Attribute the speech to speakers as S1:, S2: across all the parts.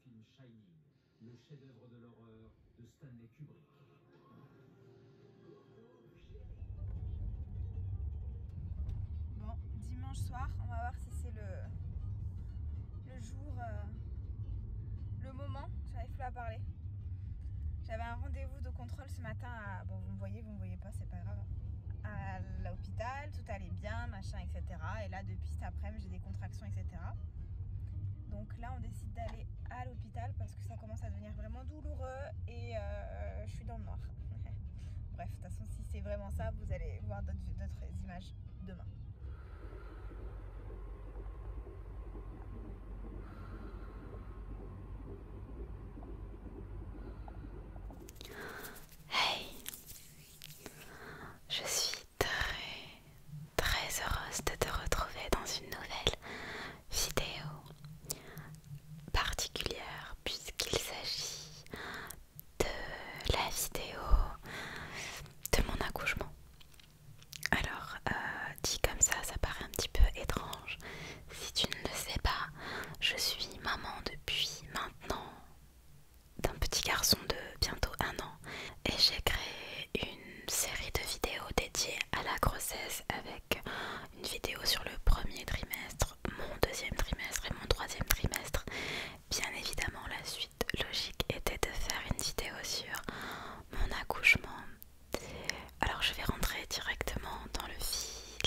S1: film Shining, le chef-d'œuvre de l'horreur de Stanley Kubrick.
S2: Bon, dimanche soir, on va voir si c'est le jour, le moment. J'arrive plus à parler. J'avais un rendez-vous de contrôle ce matin à, bon, vous me voyez pas, c'est pas grave, à l'hôpital, tout allait bien, machin, etc. Et là, depuis cet après-midi, j'ai des contractions, etc. Donc là, on décide d'aller à l'hôpital parce que ça commence à devenir vraiment douloureux et je suis dans le noir. Bref, de toute façon, si c'est vraiment ça, vous allez voir d'autres images demain.
S3: Hey, je suis très heureuse de te retrouver dans une nouvelle vidéo particulière puisqu'il s'agit de la vidéo de mon accouchement. Alors, dit comme ça paraît un petit peu étrange. Si tu ne le sais pas, je suis maman depuis maintenant d'un petit garçon de bientôt 1 an et j'ai créé une série de vidéos dédiées à la grossesse avec une vidéo sur le premier trimestre, mon deuxième trimestre et mon troisième trimestre. Bien évidemment, la suite logique était de faire une vidéo sur mon accouchement. Alors je vais rentrer directement dans le fil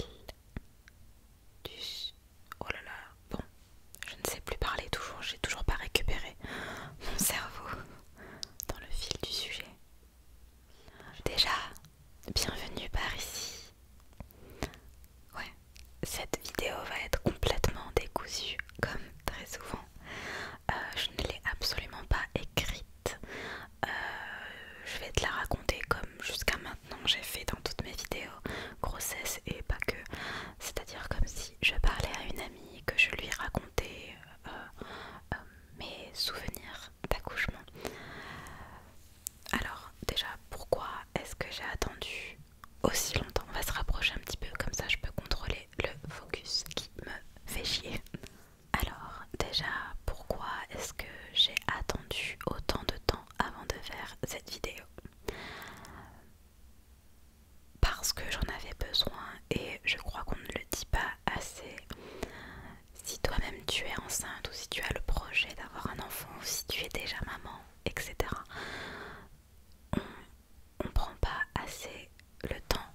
S3: du... Oh là là, bon, je ne sais plus parler toujours, j'ai toujours pas récupéré mon cerveau dans le fil du sujet. Déjà, bienvenue par ici. Ouais, cette vidéo va être complètement décousue, comme très souvent. Je ne l'ai absolument pas écrite. Je vais te la raconter comme jusqu'à maintenant j'ai fait dans toutes mes vidéos, grossesse et pas que. C'est-à-dire comme si je parlais à une amie, que je lui racontais mes souvenirs d'accouchement. Alors déjà, pourquoi est-ce que j'ai attendu aussi longtemps? On va se rapprocher un petit peu, comme ça je peux contrôler le focus qui me fait chier. Alors déjà, pourquoi est-ce que j'ai attendu autant de temps avant de faire cette vidéo? Parce que j'en avais besoin et je crois qu'on ne le dit pas assez. Si toi-même tu es enceinte ou si tu as le projet d'avoir un enfant ou si tu es déjà maman, etc., on prend pas assez le temps,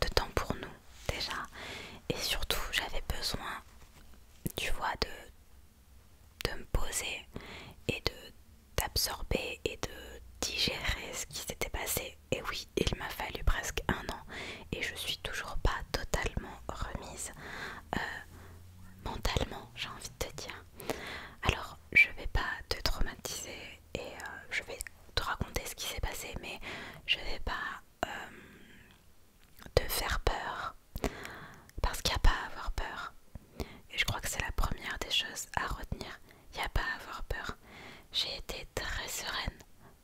S3: de temps pour nous déjà. Et surtout j'avais besoin, tu vois, de me poser et d'absorber et de digérer ce qui s'était passé. Et oui, il m'a fallu presque 1 an et je suis toujours pas totalement remise mentalement, j'ai envie de te dire. Alors je vais pas te traumatiser et je vais te raconter ce qui s'est passé, mais je vais pas te faire peur parce qu'il n'y a pas à avoir peur. Et je crois que c'est la première des choses à retenir. Il n'y a pas à avoir peur. J'ai été très sereine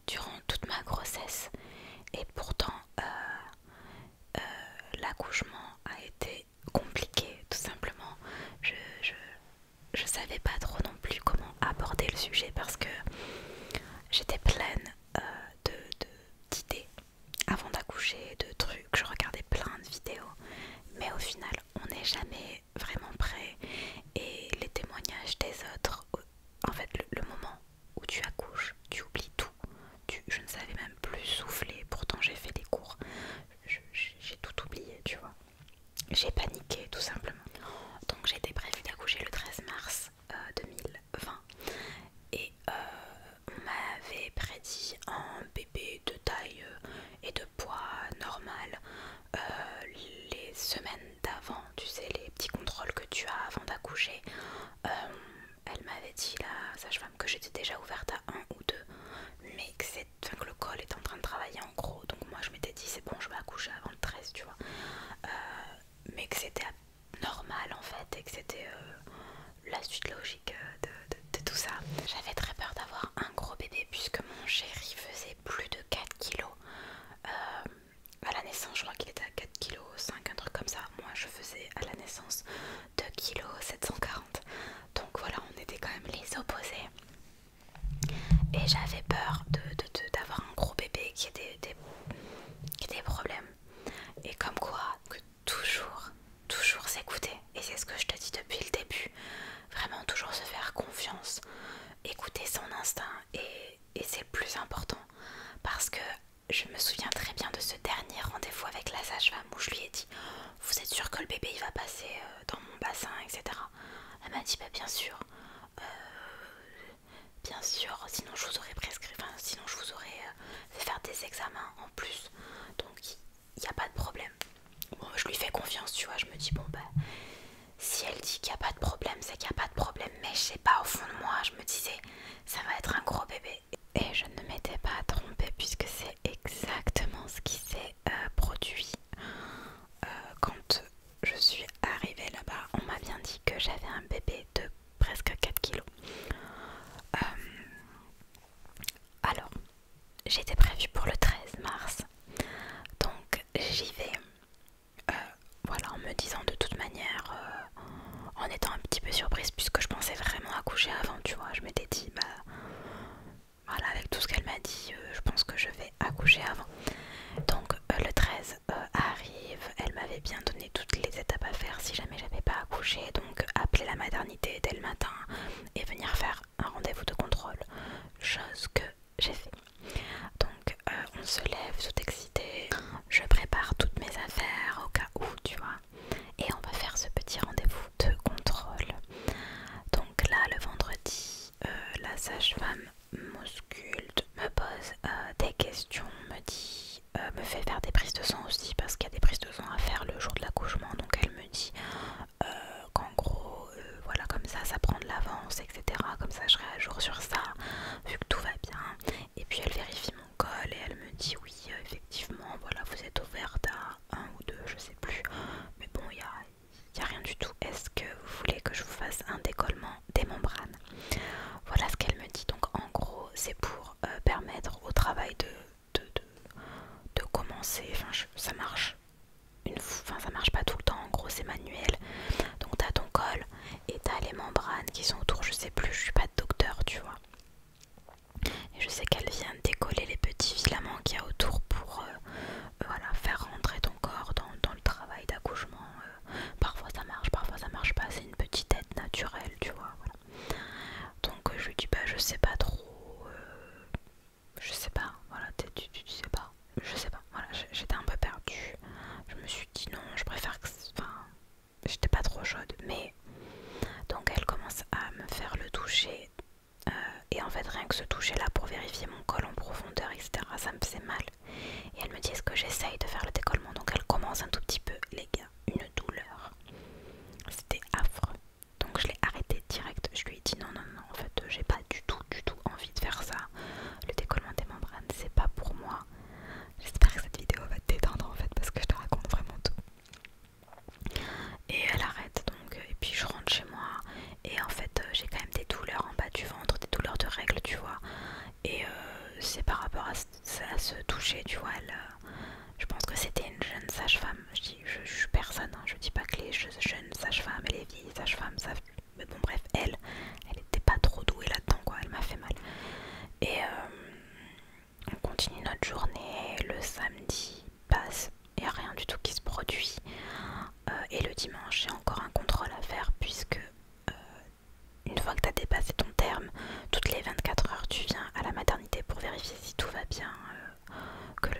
S3: durant toute ma grossesse et pourtant l'accouchement a été compliqué tout simplement. Je savais pas trop non plus comment aborder le sujet parce que j'étais pleine d'idées avant d'accoucher, de trucs, je regardais plein de vidéos, mais au final on n'est jamais vraiment prêt et les témoignages des autres, en fait le moment où tu accouches, tu oublies tout. Je ne savais même plus souffler, pourtant j'ai fait des cours, j'ai tout oublié, tu vois. J'ai paniqué tout simplement. Donc j'étais prévue d'accoucher le 13 mars 2020 et on m'avait prédit un bébé de taille et de poids normal les semaines d'avant, tu sais, les petits contrôles que tu as avant d'accoucher. Elle m'avait dit, la sage-femme, que j'étais déjà ouverte à 1 ou 2, mais que le col est en train de travailler en gros. Donc moi je m'étais dit c'est bon, je vais accoucher avant le 13, tu vois. Mais que c'était normal en fait et que c'était la suite logique de tout ça. J'avais très peur d'avoir un gros bébé puisque mon chéri faisait plus de 4 kilos. À la naissance je crois qu'il était à 4 kilos 5, un truc comme ça. Moi je faisais à la naissance 2 kilos 740. Donc voilà, on était quand même les opposés. j'avais peur d'avoir un gros bébé qui ait des problèmes. Et comme quoi, que toujours s'écouter. Et c'est ce que je te dis depuis le début. Vraiment toujours se faire confiance, écouter son instinct et c'est le plus important. Parce que je me souviens très bien de ce dernier rendez-vous avec la sage-femme où je lui ai dit vous êtes sûr que le bébé il va passer dans mon bassin, etc. Elle m'a dit bah bien sûr, sinon je vous aurais prescrit, enfin sinon je vous aurais fait faire des examens en plus. Donc il n'y a pas de problème. Bon, je lui fais confiance, tu vois, je me dis bon bah si elle dit qu'il n'y a pas de problème, c'est qu'il n'y a pas de problème. Mais je sais pas, au fond de moi, je me disais ça va être un gros bébé. Et je ne m'étais pas trompée puisque c'est exactement ce qui s'est produit. Quand je suis arrivée là-bas, on m'a bien dit que j'avais un bébé de presque 4 kilos. Alors, j'étais prévue pour le 13 mars. Donc j'y vais. Voilà, en me disant de toute manière, en étant un petit peu surprise puisque je pensais vraiment accoucher avant, tu vois. Je m'étais dit, bah voilà, avec tout ce qu'elle m'a dit, je pense que je vais accoucher avant. Donc le 13 arrive, elle m'avait bien donné toutes les étapes à faire si jamais j'avais pas accouché. Donc appeler la maternité dès le matin et venir faire un rendez-vous de contrôle. Chose que j'ai fait. Donc on se lève tout excité, je prépare toutes mes affaires au cas où, tu vois. Et on va faire ce petit rendez-vous de contrôle. Donc là, le vendredi, la sage-femme m'ausculte, me pose des questions, me fait faire des prises de sang aussi parce qu'il y a des prises de sang à faire le jour de l'accouchement. Donc elle me dit qu'en gros, voilà, comme ça prend de l'avance, etc. Comme ça je serai à jour sur ça, vu que tout va bien. Et puis elle vérifie mon col et elle me dit oui, effectivement, voilà, vous êtes ouverte à 1 ou 2, je sais plus. Mais bon, il y a rien du tout. Est-ce que vous voulez que je vous fasse un décollement des membranes? Voilà ce qu'elle me dit. Donc en gros, c'est pour permettre au travail de commencer. Enfin, ça marche. Enfin, ça marche pas tout le temps. En gros, c'est manuel. Donc t'as ton col et t'as les membranes qui sont autour. Je sais plus, je suis pas docteur, tu vois. Et je sais qu'elle vient décoller les petits filaments qu'il y a autour pour voilà, faire rentrer ton corps dans le travail d'accouchement. Parfois ça marche pas. C'est une petite aide naturelle, tu vois. Voilà. Donc je lui dis bah je sais pas trop. Je sais pas. Voilà, tu sais pas. Je sais pas. Voilà, j'étais un peu perdue. Je me suis dit non, je préfère que. Enfin, j'étais pas trop chaude. Mais donc elle commence à me faire le toucher. Et en fait rien que ce toucher là pour vérifier mon col en profondeur, etc., ça me faisait mal. Et elle me dit est-ce que j'essaye de faire le décollement. Donc elle commence un tout petit peu, les gars, une douleur. C'était affreux. Donc je l'ai arrêté direct. Je lui ai dit non, en fait j'ai pas du tout envie de faire ça. Le décollement des membranes c'est pas pour moi. J'espère que cette vidéo va te détendre en fait parce que je te raconte vraiment tout. Et elle arrête donc, et puis je rentre chez moi. Et en fait j'ai quand même des douleurs en bas du ventre, des douleurs de règles, tu vois. Et c'est par rapport à ce toucher, tu vois. Je pense que c'était une jeune sage-femme. Je suis personne, hein. Je dis pas que les jeunes sages-femmes et les vieilles sages-femmes savent. Mais bon bref, elle était pas trop douée là-dedans, quoi. Elle m'a fait mal. Et on continue notre journée. Le samedi passe, il n'y a rien du tout qui se produit. Et le dimanche, j'ai encore un contrôle à faire puisque une fois que tu as dépassé ton terme, toutes les 24 heures, tu viens à la maternité pour vérifier si tout va bien, que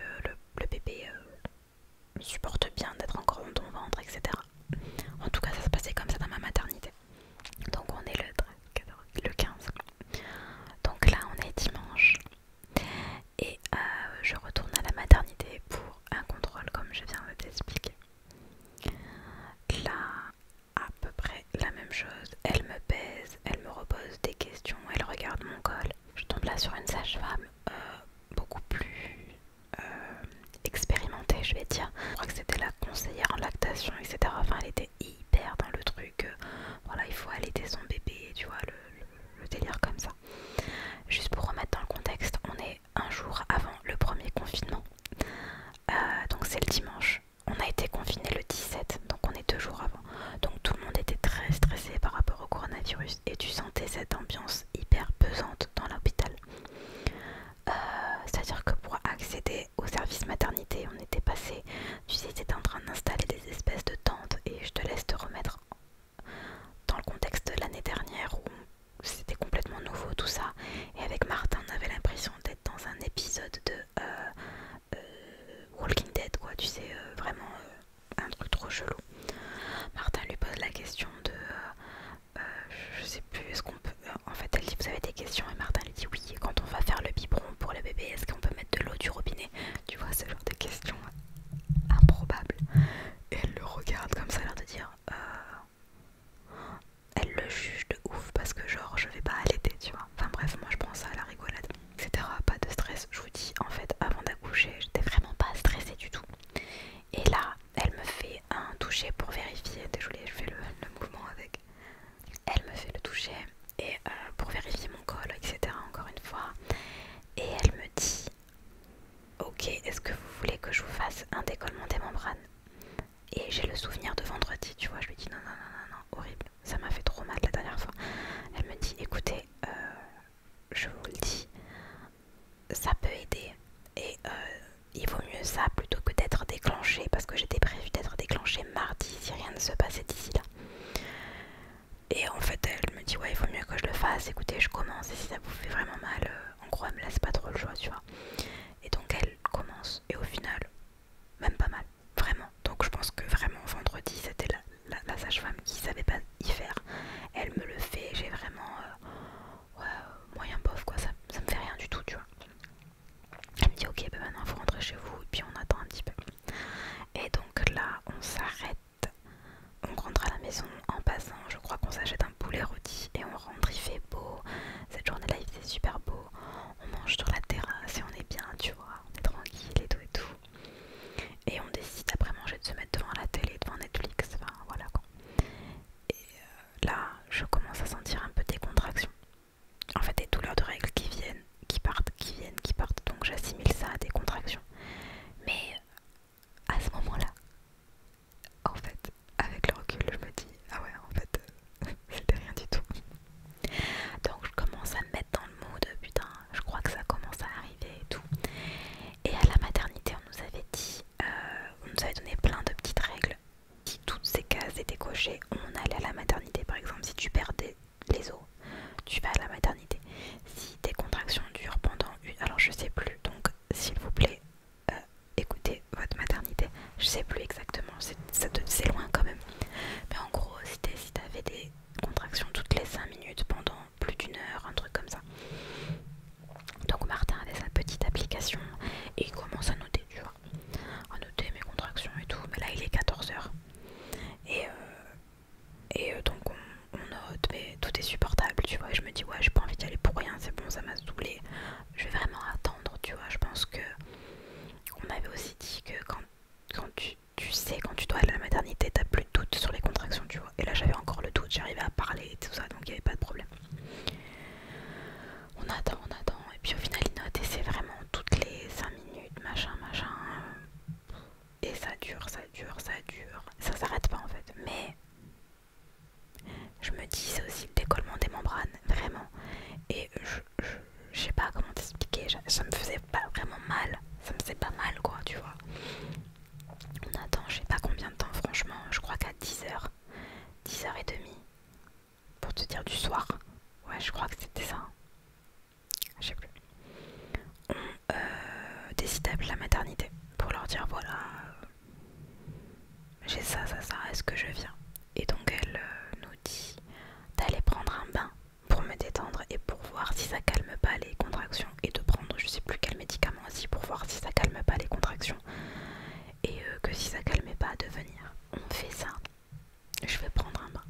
S3: avez des questions et Martin lui dit oui, quand on va faire le biberon pour le bébé, est-ce qu'on peut mettre de l'eau du robinet? Tu vois, ce genre de questions improbables. Et elle le regarde comme ça, l'air de dire elle le juge de ouf parce que genre je vais pas allaiter, tu vois. Enfin bref, moi je prends ça à la rigolade, etc. Pas de stress, je vous dis, en fait avant d'accoucher j'étais vraiment pas stressée du tout. Et là elle me fait un toucher pour vérifier, désolé je fais le mouvement avec. Elle me fait le toucher et pour vérifier mon col, etc. encore une fois. Et elle me dit ok, est-ce que vous voulez que je vous fasse un décollement des membranes? Et j'ai le souvenir de vendredi, tu vois, je lui dis non, non, non, non, non, horrible, ça m'a fait trop mal la dernière fois. Elle me dit écoutez, je vous le dis, ça peut aider et il vaut mieux ça plutôt que d'être déclenché parce que j'étais prévue d'être déclenchée mardi si rien ne se passait d'ici là. Et en fait elle me dit ouais il vaut mieux que je le fasse, écoutez je commence et si ça vous fait vraiment mal, en gros elle me laisse pas trop le choix tu vois. Et donc elle commence et au final même pas mal, vraiment. Donc je pense que vraiment vendredi c'était la sage-femme qui savait pas y faire. Elle me le fait, j'ai vraiment ouais, moyen bof quoi, ça me fait rien du tout tu vois. Elle me dit ok bah maintenant faut rentrer chez vous et puis on attend un petit peu. Et donc là on s'arrête, on rentre à la maison en passant, je crois qu'on s'achète un poulet rôti et on rentre, il fait beau, cette journée là il faisait super beau, on mange sur la terrasse et on est bien tu vois, on est tranquille et tout et tout. Et on décide après manger de se mettre devant la télé, devant Netflix, enfin voilà quoi. Et là je commence à sentir un peu des contractions. En fait des douleurs de règles qui viennent, qui partent, qui viennent, qui partent. Donc j'assimile ça à des contractions. Mais à ce moment-là, en fait, avec le recul, je me dis ah ouais en fait c'était rien du tout. Donc je commence à me mettre dans le mood, putain, je crois que ça commence à arriver et tout. Et à la maternité on nous avait dit, on nous avait donné plein de petites règles. Si toutes ces cases étaient cochées, on allait à la maternité. Par exemple si tu perdais les os, tu vas à la maternité. Si tes contractions durent pendant alors je sais plus, donc s'il vous plaît écoutez votre maternité. Je sais plus exactement, c'est loin quand même. Mais en gros si t'avais des contractions toutes les 5 minutes pendant plus d'une heure, un truc comme ça. Donc Martin avait sa petite application et il commence à noter, tu vois, à noter mes contractions et tout. Mais là il est 14h et donc on note, mais tout est supportable, tu vois. Et je me dis ouais j'ai pas envie d'y aller pour rien, c'est bon, ça m'a saoulé, je vais vraiment attendre, tu vois. Je pense que on m'avait aussi dit que quand tu sais quand tu dois aller à la maternité t'as plus de doute sur les contractions, tu vois. Et là j'avais encore le doute, j'arrivais à parler et tout ça, donc il n'y avait pas de problème. On attend, et puis au final il note et c'est vraiment toutes les 5 minutes, machin, machin. Et ça dure, ça s'arrête pas en fait. Mais je me dis c'est aussi le décollement des membranes, vraiment. Et je sais pas comment t'expliquer, ça me faisait pas vraiment mal, ça me faisait pas mal quoi, tu vois. On attend, je sais pas combien de temps franchement, je crois qu'à 10h, 10h30, pour te dire du soir. Ouais je crois que c'était ça. Je sais plus. On décide d'appeler la maternité pour leur dire voilà, j'ai ça, est-ce que je viens? Et donc elle nous dit d'aller prendre un bain pour me détendre et pour voir si ça calme pas les contractions et de prendre je sais plus quel médicament aussi pour voir si ça calme pas les contractions et que si ça calmait pas de venir. On fait ça, je vais prendre un bain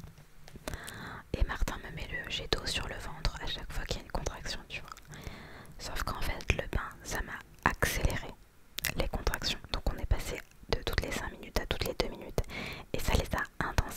S3: et Martin me met le jet d'eau sur le ventre à chaque fois qu'il y a une contraction, tu vois. Sauf qu'en fait le bain ça m'a accéléré les contractions, donc on est passé de toutes les 5 minutes à toutes les 2 minutes et ça les a intensifiées.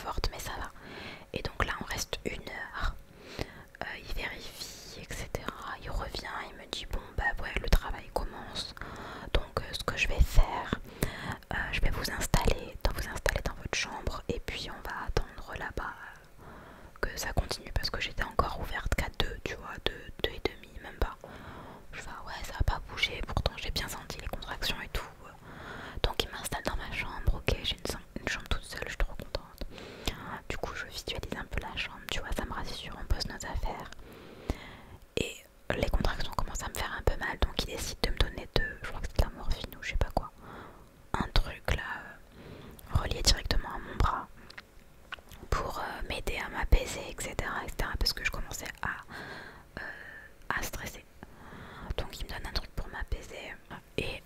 S3: forte, mais ça va. Et donc là on reste 1 heure, il vérifie, etc. Il revient, il me dit bon bah ouais, le travail commence, donc ce que je vais faire, je vais vous installer dans votre chambre, et puis on va attendre là-bas que ça continue, parce que j'étais encore ouverte qu'à 2, tu vois, 2h30, même pas. Je fais ah ouais, ça va pas bouger, pourtant j'ai bien senti les contractions et tout. Donc il m'installe dans ma chambre, ok, j'ai une chambre toute seule, je suis trop contente. Du coup je visualise un peu la chambre, tu vois, ça me rassure, on pose nos affaires. Et les contractions commencent à me faire un peu mal, donc il décide de me donner je crois que c'est de la morphine ou je sais pas quoi. Un truc là, relié directement à mon bras, pour m'aider à m'apaiser, etc., parce que je commençais à stresser. Donc il me donne un truc pour m'apaiser. Et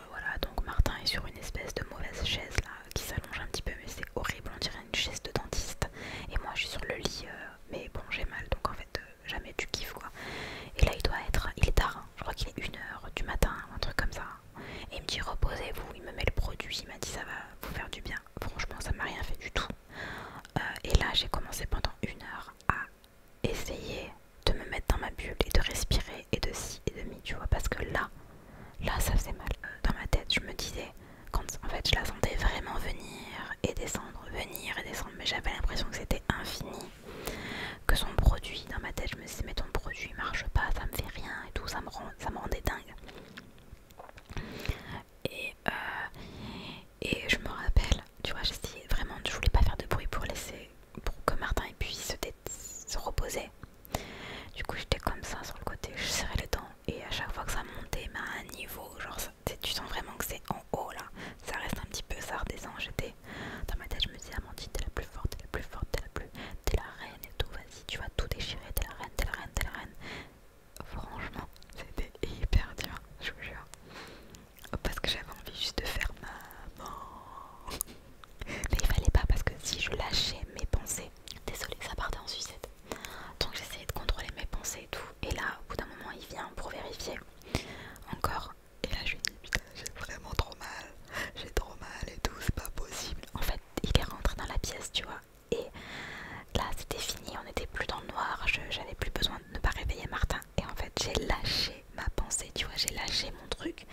S3: voilà, donc Martin est sur une espèce de mauvaise chaise là, qui s'allonge un petit peu, mais c'est horrible, on dirait une chaise de dentiste. Et moi je suis sur le lit, mais bon j'ai mal, donc en fait jamais tu kiffes quoi. Et là il est tard, hein. Je crois qu'il est 1h du matin, un truc comme ça. Et il me dit reposez-vous, il me met le produit, il m'a dit ça va vous faire du bien. Franchement ça m'a rien fait du tout. Et là j'ai commencé pendant 1 heure à essayer de me mettre dans ma bulle et de respirer et de ci et de mi, tu vois, parce que là ça faisait mal. Dans ma tête je me disais, quand en fait je la sentais vraiment venir et descendre, mais j'avais l'impression que c'était infini, que son produit, dans ma tête je me disais mais ton produit marche pas, ça me fait rien et tout, ça me rendait dingue. Et je me rappelle, tu vois, j'essayais vraiment, je voulais pas faire de bruit pour que Martin puisse se reposer. Du coup j'étais comme ça sur le côté, je serrais les dents, et à chaque fois que ça montait, mais à un niveau, genre tu sens vraiment que c'est en haut là, ça reste un petit peu, ça redescend. J'étais dans ma tête, je me disais Amandine, t'es la plus forte, t'es la reine et tout, vas-y, tu vas tout déchirer, t'es la reine. Franchement c'était hyper dur, je vous jure, parce que j'avais envie juste de faire maman. Mais il fallait pas, parce que si je lâchais mes pensées, désolée, ça partait en sucette. Donc j'essayais de contrôler mes pensées et tout. Et là, au bout d'un moment, il vient pour vérifier encore. Et là, je lui dis putain, j'ai vraiment trop mal. J'ai trop mal et tout, c'est pas possible. En fait, il est rentré dans la pièce, tu vois. Et là, c'était fini, on n'était plus dans le noir. J'avais plus besoin de ne pas réveiller Martin. Et en fait, j'ai lâché ma pensée, tu vois, j'ai lâché mon truc.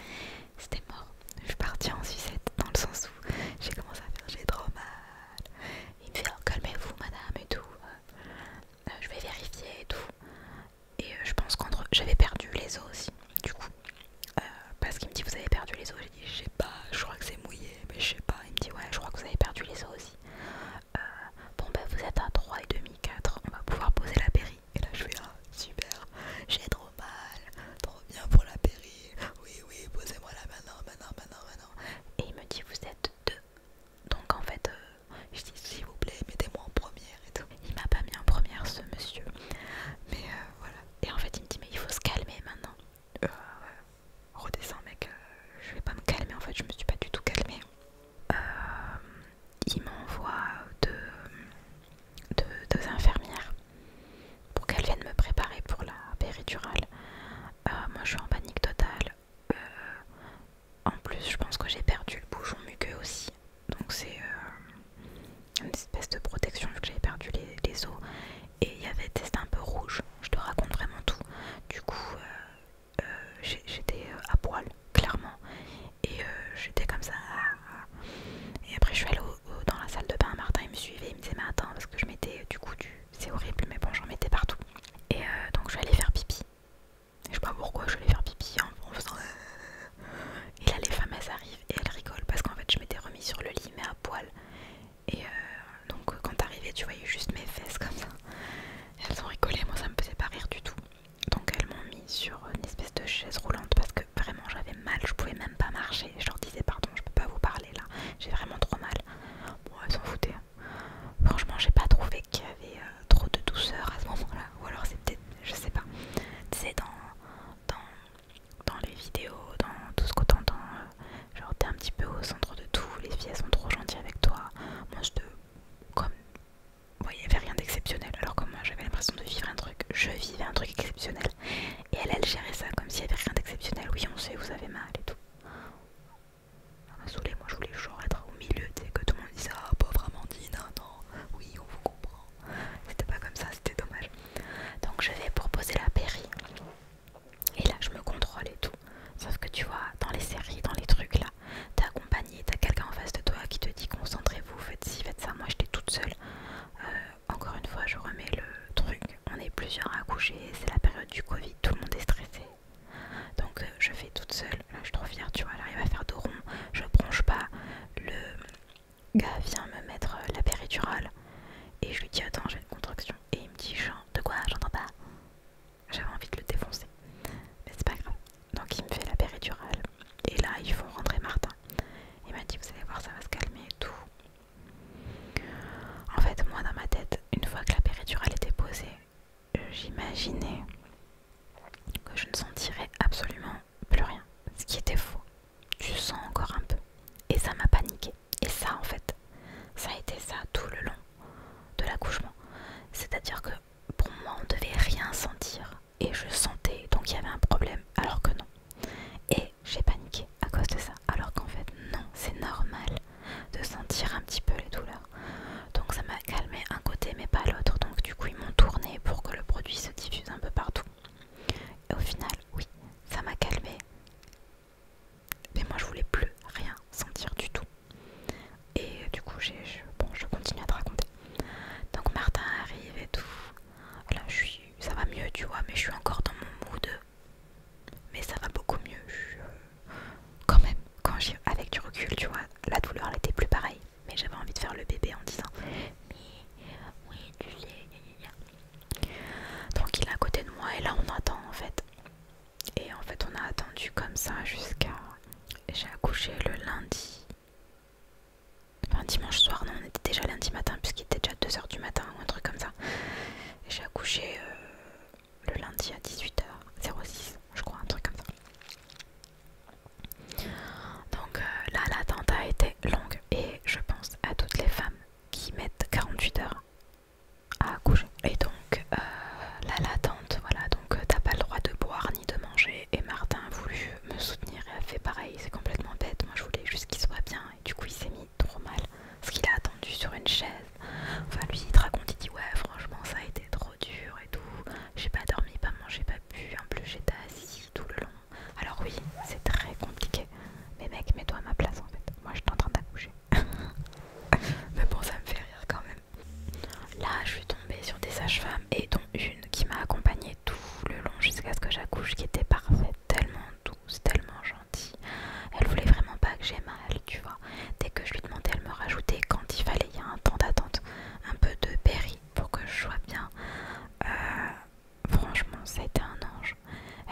S3: C'était mort. Je suis partie en sucette, dans le sens où j'ai commencé à faire j'ai trop mal. Il me fait oh, calmez-vous madame et tout, je vais vérifier et tout. Et je pense qu'entre j'avais perdu les os aussi, du coup, parce qu'il me dit vous avez perdu les os. J'ai dit je sais pas, je crois que c'est mouillé, mais je sais pas. Il me dit ouais, je crois que vous avez perdu les os aussi. Bon bah vous êtes à 3,5, 4, on va pouvoir poser la péri. Et là je fais ah super, j'ai trop mal, trop bien pour la péri. Oui, posez-moi là maintenant. Et il me dit vous êtes 2. Donc en fait, je dis s'il vous plaît, mettez-moi en première et tout. Il m'a pas mis en première ce monsieur. Mais voilà. Et en fait il me dit mais il faut se calmer maintenant. Redescends mec, je vais pas me calmer en fait, je me suis pas du tout calmée. Il m'envoie deux infirmières pour qu'elles viennent me préparer pour la péridurale. Moi je suis en panique totale. En plus je pense que j'ai perdu le bouchon muqueux aussi. Donc c'est une espèce de protection vu que j'avais perdu les os. Et il y avait des un peu rouge. Je te raconte vraiment tout. Du coup j'étais à poil clairement. Et j'étais comme ça. Et après je suis allée dans la salle de bain. Martin il me suivait, il me disait mais attends, parce que je mettais du coup c'est horrible mais bon j'en mettais partout. Et donc je suis allée faire pipi. Je sais pas pourquoi je suis allée faire pipi en faisant et là les femmes elles arrivent et elles rigolent parce qu'en fait je m'étais remis sur le lit mais à poil. Et donc quand t'arrivais tu voyais juste mes fesses comme ça. Elles ont rigolé, moi ça me faisait pas rire du tout. Donc elles m'ont mis sur une espèce de chaise roulante parce que vraiment j'avais mal, je pouvais même pas marcher. Je leur disais pardon, je peux pas vous parler là, j'ai vraiment trop mal. Bon elles s'en foutaient. Franchement j'ai pas trouvé j'imaginais que je ne sentirais absolument plus rien, ce qui était faux. Tu sens encore un peu. Et ça m'a paniqué. Et ça, en fait, ça a été ça tout le long de l'accouchement. C'est-à-dire que pour moi, on ne devait rien sentir. Et je sentais, donc il y avait un problème, alors que non. Et j'ai paniqué à cause de ça. Alors qu'en fait, non, c'est normal de sentir un petit peu les douleurs. Donc ça m'a calmé un côté, mais pas l'autre. Donc du coup, ils m'ont tourné pour que le produit se diffuse un peu partout. Et au final, oui, ça m'a calmé. Mais moi, je voulais plus rien sentir du tout. Et du coup, je continue à te raconter. Donc Martin arrive et tout. Là, ça va mieux, tu vois, mais je suis encore dans mon mood. Mais ça va beaucoup mieux. Quand même, avec du recul, tu vois, la douleur, elle était plus pareille. Mais j'avais envie de faire le bébé en disant, mais oui, tu sais. Donc il est à côté de moi et là, on attend en fait. Et en fait, on a attendu comme ça jusqu'à... J'ai accouché le lundi. Enfin, dimanche soir, non, on était déjà lundi matin, puisqu'il était déjà 2h du matin ou un truc comme ça. Et j'ai accouché le lundi à 18h06, je crois, un truc comme ça. Donc là, l'attente a été longue. Et je pense à toutes les femmes qui mettent 48 heures à accoucher. Et donc, là, l'attente, voilà, donc t'as pas le droit de boire ni de manger. Et Martin a voulu me soutenir et a fait pareil, c'est complètement bête. Moi, je voulais juste qu'il soit bien. Et du coup, il s'est mis trop mal. Parce qu'il a attendu sur une chaise. Enfin, lui, il te raconte, il dit ouais, franchement, ça a été trop dur et tout. J'ai pas dormi, pas mangé, pas bu. En plus, j'étais assise tout le long. Alors oui, c'est très compliqué. Mais mec, mets-toi à ma place en fait. Moi, j'étais en train d'accoucher. Mais bon, ça me fait rire quand même. Là, je suis tombée sur des sages-femmes et dont une qui m'a accompagnée tout le long jusqu'à ce que j'accouche, qui était parfaite, tellement douce, tellement gentille. Elle voulait vraiment pas que j'ai mal, tu vois. Dès que je lui demandais, elle me rajoutait quand il fallait, il y a un temps d'attente, un peu de péri pour que je sois bien. Franchement, ça a été un ange.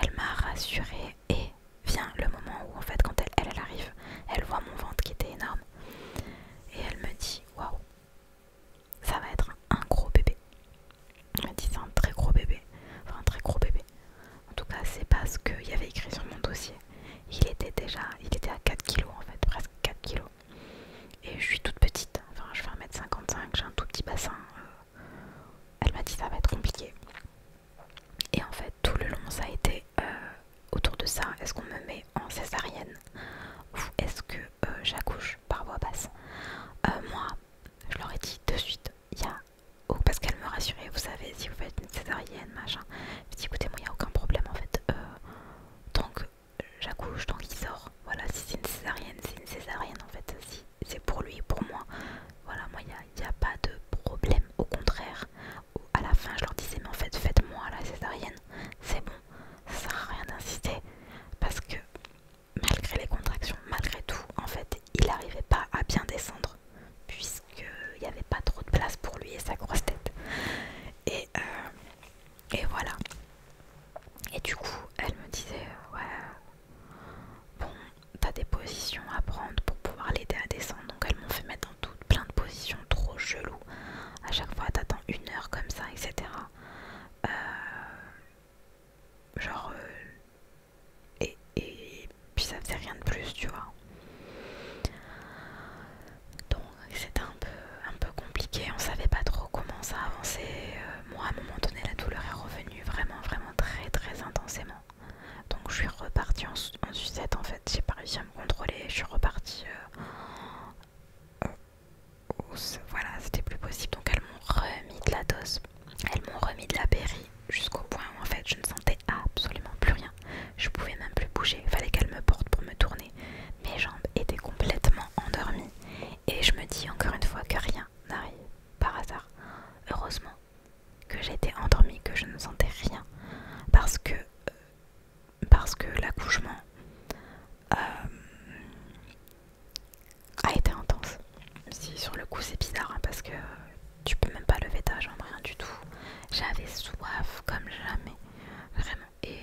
S3: Elle m'a rassurée et vient le moment où en fait quand elle arrive, elle voit mon ventre qui était énorme et elle me dit waouh, ça va être un gros bébé. Elle m'a dit c'est un très gros bébé, enfin un très gros bébé. En tout cas c'est pas ce qu'il y avait écrit sur mon dossier. Il était à 4 kilos en fait, presque 4 kilos. Et je suis toute petite, enfin je fais 1m55, j'ai un tout petit bassin. Elle m'a dit ça va être compliqué. Et en fait tout le long ça a été autour de ça, est-ce qu'on me met en césarienne ou est-ce que j'accouche par voie basse. Moi je leur ai dit de suite, parce qu'elle me rassurait, vous savez, si vous faites une césarienne, machin. Je dis écoutez, moi il n'y a aucun problème en fait, tant que j'accouche, tant qu'il sort, voilà, si c'est une césarienne, c'est une césarienne en fait, si c'est pour lui, pour moi, voilà, moi il n'y a pas de problème, au contraire. À la fin je leur disais mais en fait faites-moi la césarienne, c'est bon, ça sert à rien d'insister, parce que malgré les contractions, malgré tout, en fait il n'arrivait pas à bien descendre, puisqu'il n'y avait pas trop de place pour lui et sa grosse tête. Et voilà. Et du coup, elle me disait ouais, bon, t'as des positions à prendre pour pouvoir l'aider à descendre. Donc elles m'ont fait mettre dans plein de positions trop cheloues. À chaque fois, t'attends 1 heure comme ça, etc. Et puis ça faisait rien de plus, tu vois. Donc c'était un peu compliqué, on savait pas trop comment ça avançait. Moi à un moment donné la douleur est revenue vraiment très très intensément. Donc je suis repartie en sucette en fait, j'ai pas réussi à me contrôler, je suis repartie voilà, c'était plus possible. Donc elles m'ont remis de la dose, elles m'ont remis de la péri jusqu'au point où en fait je ne sentais absolument plus rien. Je pouvais même plus bouger, il fallait qu'elle me porte pour me tourner. Mes jambes étaient complètement endormies. Et je me dis encore une fois que rien n'arrive par hasard. Heureusement que j'étais endormie, que je ne sentais rien. Parce que l'accouchement a été intense. Si sur le coup c'est bizarre, hein, parce que tu peux même pas lever ta jambe, rien du tout. J'avais soif comme jamais, vraiment. Et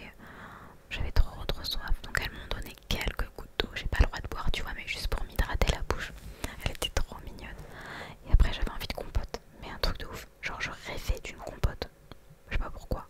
S3: j'avais trop soif. Donc elles m'ont donné quelques gouttes d'eau. J'ai pas le droit de boire, tu vois, mais juste pour m'hydrater la bouche. Elle était trop mignonne. Et après j'avais envie de compote, mais un truc de ouf. Genre je rêvais d'une compote. Je sais pas pourquoi.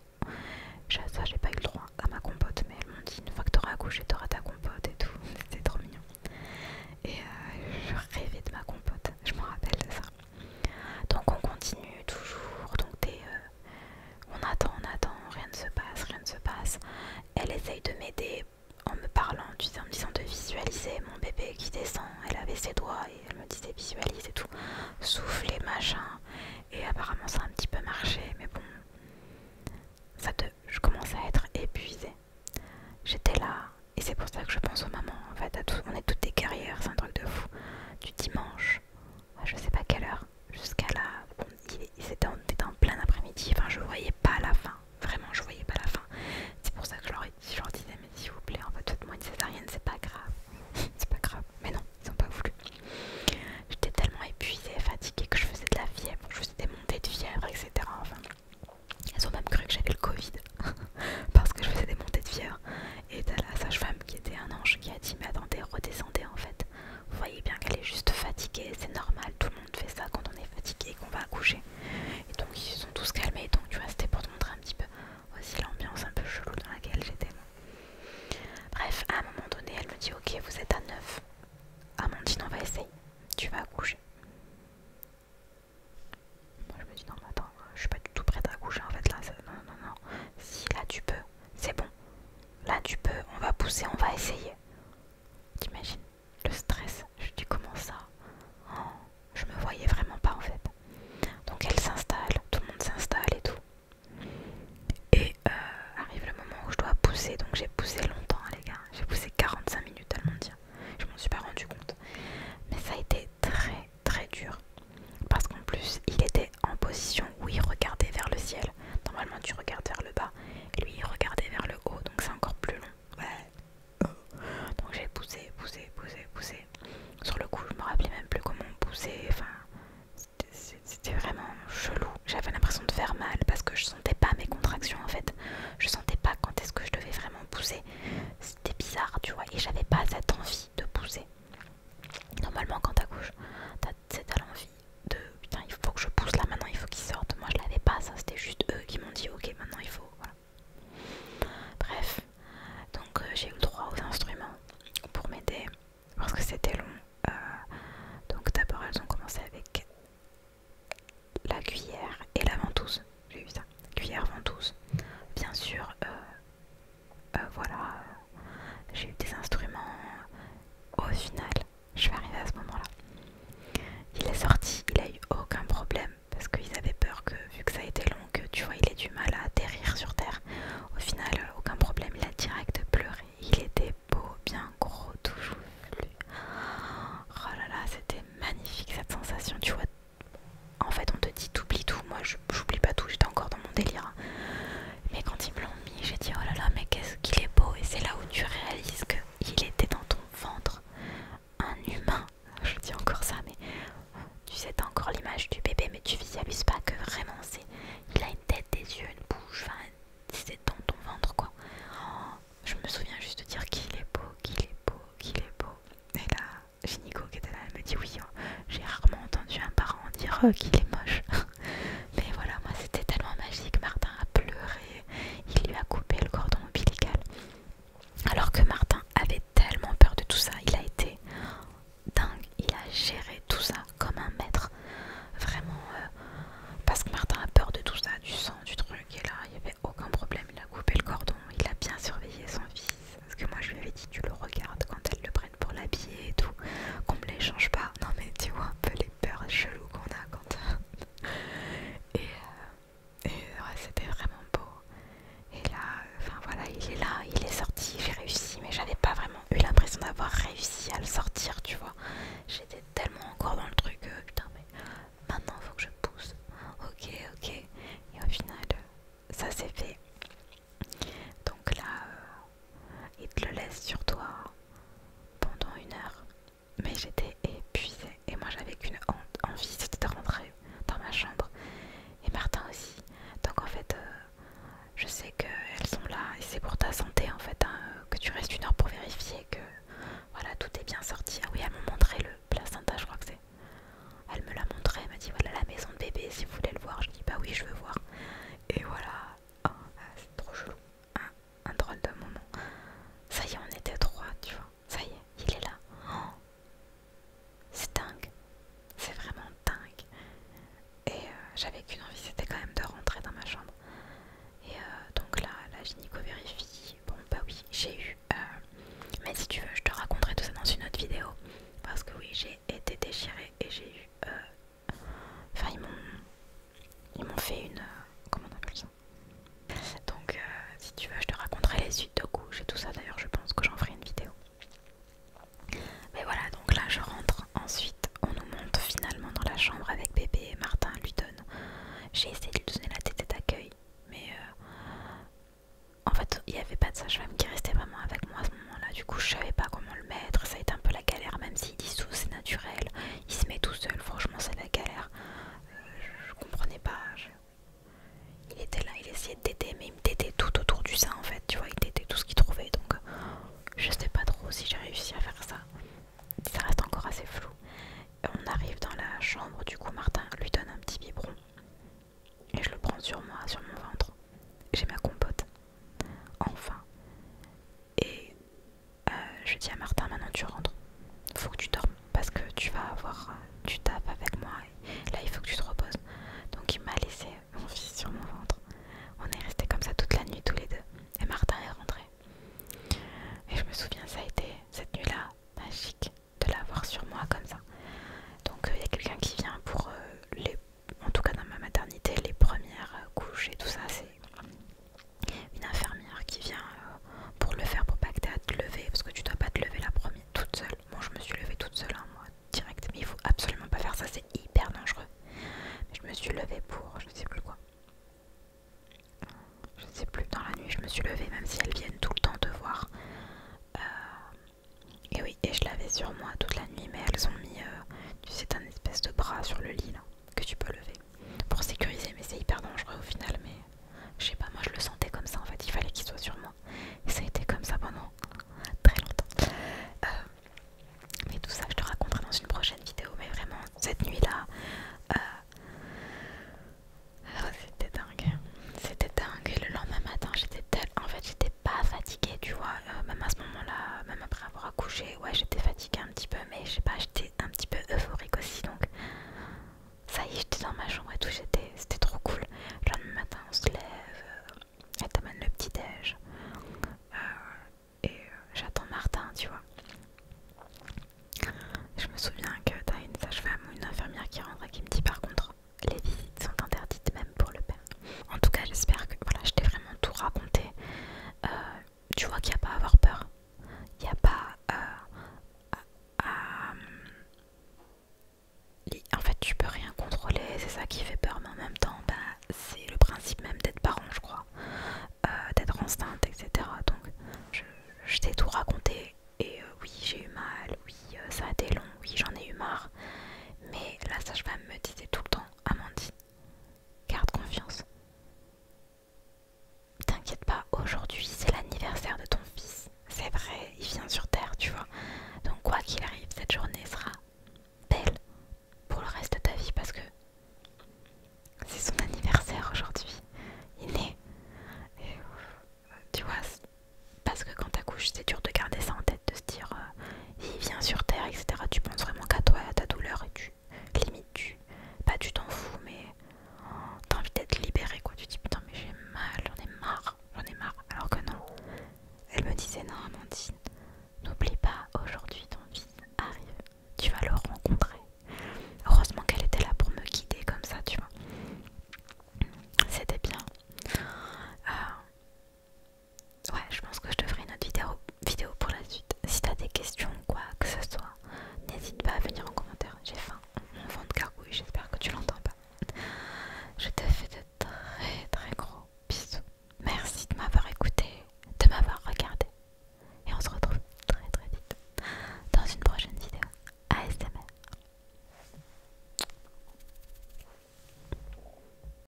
S3: voir l'image du bébé, mais tu visualises pas que vraiment il a une tête, des yeux, une bouche, enfin c'est dans ton ventre quoi. Oh, je me souviens juste de dire qu'il est beau, qu'il est beau, qu'il est beau. Et là, j'ai Nico qui était là, elle me dit oui, j'ai rarement entendu un parent dire qu'il est moche. Mais voilà, moi c'était tellement magique, Martin a pleuré, il lui a coupé le cordon ombilical. Alors que Martin avait tellement peur de tout ça, il a été dingue, il a géré tout ça comme un maître. Vraiment, parce que Martin a peur de tout ça, du sang, du truc, et là il n'y avait aucun problème, il a coupé le cordon, il a bien surveillé son fils. Parce que moi je lui avais dit tu le regardes quand elles le prennent pour l'habiller et tout, qu'on me les change pas. Non mais tu vois un peu les peurs cheloues qu'on a quand... et ouais, c'était vraiment beau. Et là, enfin voilà, il est là, il est sorti, j'ai réussi, mais j'avais pas vraiment eu l'impression d'avoir réussi à le sortir, tu vois. J'étais tellement encore dans le truc, putain mais maintenant faut que je pousse. Ok, ok. Et au final, ça s'est fait. Donc là, il te le laisse sur toi pendant 1 heure. Mais j'étais épuisée et moi j'avais qu'une envie, c'était de rentrer dans ma chambre. Et Martin aussi. Donc en fait, je sais qu'elles sont là et c'est pour ta santé en fait, hein, que tu restes 1 heure pour vérifier que voilà, tout est bien sorti. Ah oui, elle m'a montré le placenta, je crois que c'est. Elle me l'a montré, elle m'a dit voilà la maison de bébé si vous voulez le voir. Je dis bah oui, je veux voir. Et voilà, oh, c'est trop chelou. Un drôle de moment. Ça y est, on était 3, tu vois. Ça y est, il est là. Oh, c'est dingue. C'est vraiment dingue. Et j'avais qu'une envie, c'était quand même de rentrer dans ma chambre. Et donc là, la gynéco vérifie. Bon bah oui, j'ai eu. Mais si tu veux, je te raconterai tout ça dans une autre vidéo. Parce que oui, j'ai été déchirée et j'ai eu... Enfin, ils m'ont fait une... comment on appelle ça? Donc si tu veux, je te raconterai les suites de couches et tout ça. D'ailleurs, je pense que j'en ferai une vidéo. Mais voilà, donc là, je rentre. Ensuite, on nous monte finalement dans la chambre avec bébé. Martin lui donne... J'ai essayé de lui donner la tétée d'accueil. Mais en fait, il n'y avait pas de sage-femme qui restait vraiment avec moi à ce moment-là. Du coup, je savais pas comment le mettre. Ça a été un peu la galère, même s'il dissout, c'est naturel. Il se met tout seul. Franchement, c'est la galère. Je comprenais pas. Il était là, il essayait de téter, mais il me tétait tout autour du sein en fait. Tu vois, il tétait tout ce qu'il trouvait. Donc, je sais pas trop si j'ai réussi à faire ça. Ça reste encore assez flou. Et on arrive dans la chambre. Du coup, Martin lui donne un petit biberon. Et je le prends sur moi, sur mon ventre. J'ai ma compote. Enfin. Et je dis à Martin, maintenant tu rentres. Faut que tu dormes parce que tu vas avoir du taf avec moi. Et là, il faut que tu te reposes. Donc il m'a laissé mon fils sur mon ventre. On est resté comme ça toute la nuit tous les deux. Et Martin est rentré. Et je me souviens, ça a été cette nuit-là magique de l'avoir sur moi comme ça. Donc il y a quelqu'un qui vient pour en tout cas dans ma maternité, les premières couches et tout ça, c'est une infirmière qui vient pour le faire, pour pas que tu aies à te lever, parce que tu dois pas te lever la première toute seule. Bon, je me suis levée toute seule, hein, moi, direct, mais il faut absolument pas faire ça, c'est hyper dangereux. Mais je me suis levée pour